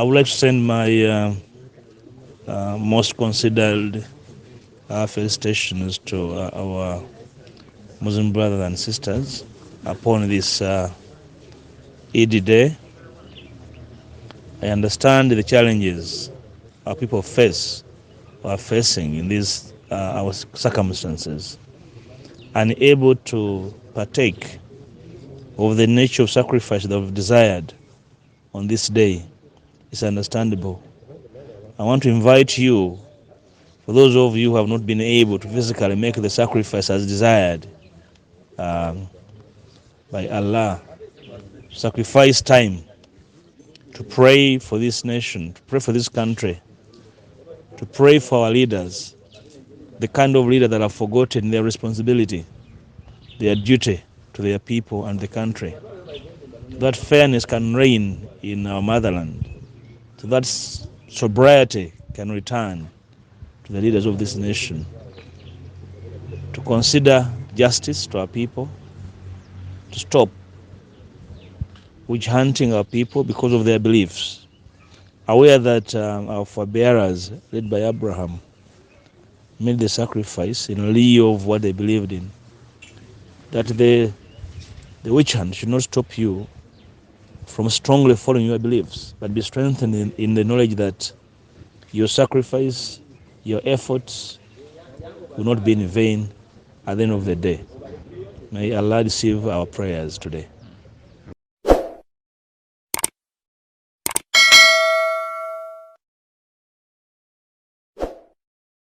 I would like to send my most considered felicitations to our Muslim brothers and sisters upon this Eid day. I understand the challenges our people face or are facing in these our circumstances. Unable to partake of the nature of sacrifice that we've desired on this day is understandable. I want to invite you, for those of you who have not been able to physically make the sacrifice as desired by Allah, sacrifice time to pray for this nation, to pray for this country, to pray for our leaders, the kind of leaders that have forgotten their responsibility, their duty to their people and the country. That fairness can reign in our motherland, so that sobriety can return to the leaders of this nation, to consider justice to our people, to stop witch hunting our people because of their beliefs, aware that our forebearers, led by Abraham, made the sacrifice in lieu of what they believed in, that the witch hunt should not stop you from strongly following your beliefs, but be strengthened in the knowledge that your sacrifice, your efforts will not be in vain at the end of the day. May Allah receive our prayers today.